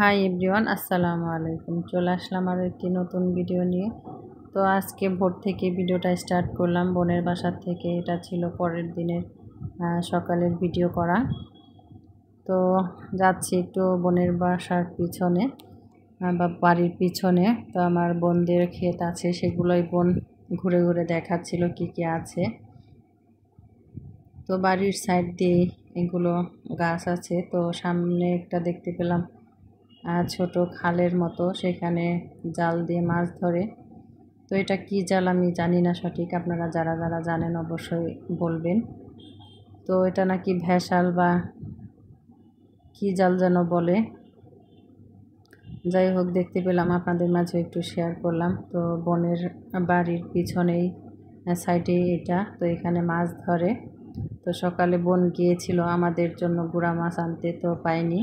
Hi everyone, আসসালামু আলাইকুম। চলে আসলাম আরও একটি নতুন ভিডিও নিয়ে। তো আজকে ভোর থেকে ভিডিওটা স্টার্ট করলাম বোনের বাসার থেকে। এটা ছিল পরের দিনের সকালের ভিডিও করা। তো যাচ্ছি একটু বোনের বাসার পিছনে বা বাড়ির পিছনে। তো আমার বোনদের ক্ষেত আছে, সেগুলোই বোন ঘুরে ঘুরে দেখাচ্ছিল কি কি আছে। তো বাড়ির সাইড দিয়ে এগুলো গাছ আছে। তো সামনে একটা দেখতে পেলাম ছোট খালের মতো, সেখানে জাল দিয়ে মাছ ধরে। তো এটা কি জাল আমি জানি না সঠিক, আপনারা যারা যারা জানেন অবশ্যই বলবেন। তো এটা নাকি ভেসাল বা কি জাল যেন বলে। যাই হোক, দেখতে পেলাম, আপনাদের মাঝে একটু শেয়ার করলাম। তো বোনের বাড়ির পিছনেই সাইডে এটা, তো এখানে মাছ ধরে। তো সকালে বোন গিয়েছিল আমাদের জন্য গুড়া মাছ আনতে, তো পাইনি।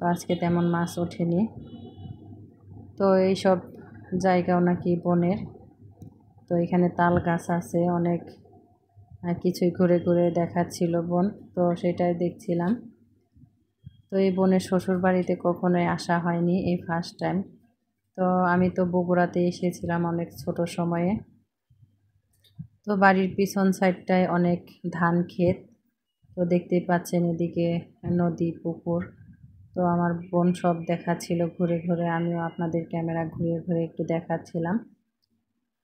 তো আজকে তেমন মাছ ওঠেনি। তো এইসব জায়গাও নাকি বনের। তো এখানে তাল গাছ আছে অনেক, কিছুই ঘুরে ঘুরে দেখাচ্ছিল বোন। তো সেটাই দেখছিলাম। তো এই বোনের শ্বশুর বাড়িতে কখনোই আসা হয়নি, এই ফার্স্ট টাইম। তো আমি তো বগুড়াতে এসেছিলাম অনেক ছোট সময়ে। তো বাড়ির পিছন সাইডটায় অনেক ধান ক্ষেত। তো দেখতেই পাচ্ছেন এদিকে নদী, পুকুর। তো আমার বোন সব দেখাচ্ছিল ঘুরে ঘুরে, আমিও আপনাদের ক্যামেরা ঘুরে ঘুরে একটু দেখাচ্ছিলাম।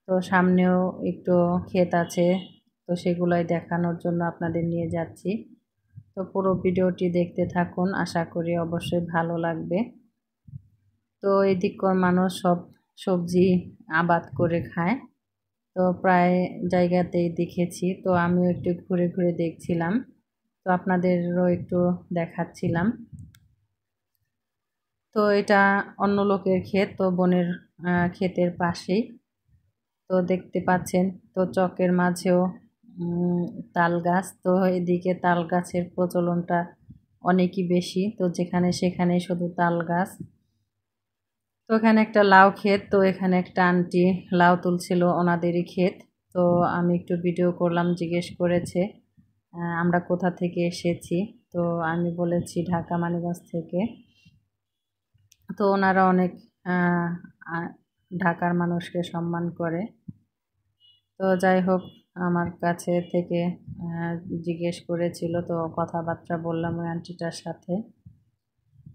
তো সামনেও একটু ক্ষেত আছে, তো সেগুলোই দেখানোর জন্য আপনাদের নিয়ে যাচ্ছি। তো পুরো ভিডিওটি দেখতে থাকুন, আশা করি অবশ্যই ভালো লাগবে। তো এদিককার মানুষ সব সবজি আবাদ করে খায়। তো প্রায় জায়গাতেই দেখেছি। তো আমিও একটু ঘুরে ঘুরে দেখছিলাম, তো আপনাদেরও একটু দেখাচ্ছিলাম। তো এটা অন্য লোকের ক্ষেত, তো বোনের ক্ষেতের পাশেই। তো দেখতে পাচ্ছেন, তো চকের মাঝেও তাল গাছ। তো এদিকে তাল গাছের প্রচলনটা অনেকই বেশি। তো যেখানে সেখানে শুধু তাল গাছ। তো এখানে একটা লাউ ক্ষেত। তো এখানে একটা আন্টি লাউ তুলছিল, ওনাদেরই ক্ষেত। তো আমি একটু ভিডিও করলাম, জিজ্ঞেস করেছে আমরা কোথা থেকে এসেছি। তো আমি বলেছি ঢাকা মানিকগঞ্জ থেকে। তো ওনারা অনেক ঢাকার মানুষকে সম্মান করে। তো যাই হোক, আমার কাছে থেকে জিজ্ঞেস করেছিল, তো কথাবার্তা বললাম ওই আন্টিটার সাথে।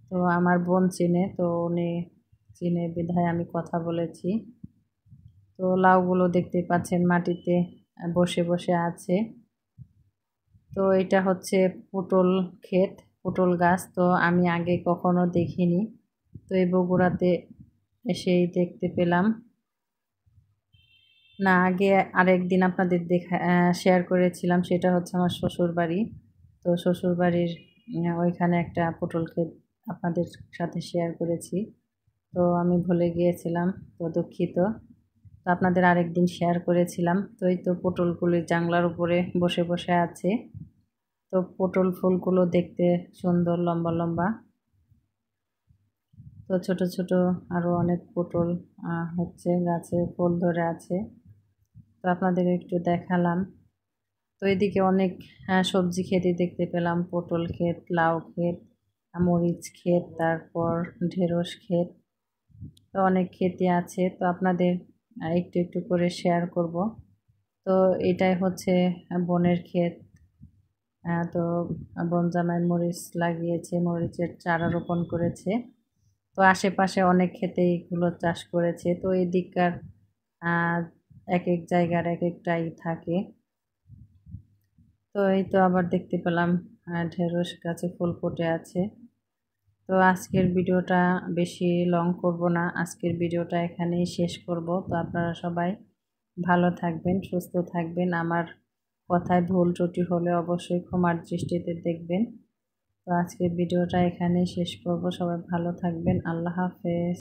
তো আমার বোন চিনে, তো উনি চিনে বিধায় আমি কথা বলেছি। তো লাউগুলো দেখতে পাচ্ছেন মাটিতে বসে বসে আছে। তো এটা হচ্ছে পটল ক্ষেত, পটল গাছ। তো আমি আগে কখনো দেখিনি, তো এই বগুড়াতে এসেই দেখতে পেলাম। না, আগে আরেকদিন আপনাদের শেয়ার করেছিলাম, সেটা হচ্ছে আমার শ্বশুর বাড়ি। তো শ্বশুর বাড়ির ওইখানে একটা পটল ক্ষেত আপনাদের সাথে শেয়ার করেছি। তো আমি ভুলে গিয়েছিলাম, তো দুঃখিত। তো আপনাদের আরেকদিন শেয়ার করেছিলাম। তো এই তো পটলগুলি জানলার উপরে বসে বসে আছে। তো পটল ফুলগুলো দেখতে সুন্দর, লম্বা লম্বা। তো ছোট ছোট আরও অনেক পটল হচ্ছে, গাছে ফুল ধরে আছে। তো আপনাদের একটু দেখালাম। তো এদিকে অনেক সবজি ক্ষেতই দেখতে পেলাম, পটল ক্ষেত, লাউ ক্ষেত, মরিচ ক্ষেত, তারপর ঢেঁড়স ক্ষেত। তো অনেক ক্ষেতই আছে। তো আপনাদের একটু একটু করে শেয়ার করব। তো এটাই হচ্ছে বোনের ক্ষেত। তো বোন জামাই মরিচ লাগিয়েছে, মরিচের চারা রোপণ করেছে। তো আশেপাশে অনেক ক্ষেতেই এগুলো চাষ করেছে। তো এদিককার এক এক জায়গার এক একটাই থাকে। তো এই তো আবার দেখতে পেলাম ঢেঁড়স গাছে ফুল ফুটে আছে। তো আজকের ভিডিওটা বেশি লং করব না, আজকের ভিডিওটা এখানেই শেষ করব। তো আপনারা সবাই ভালো থাকবেন, সুস্থ থাকবেন। আমার কথায় ভুল ত্রুটি হলে অবশ্যই ক্ষমার দৃষ্টিতে দেখবেন। তো আজকের ভিডিওটা এখানেই শেষ করব। সবাই ভালো থাকবেন। আল্লাহ হাফেজ।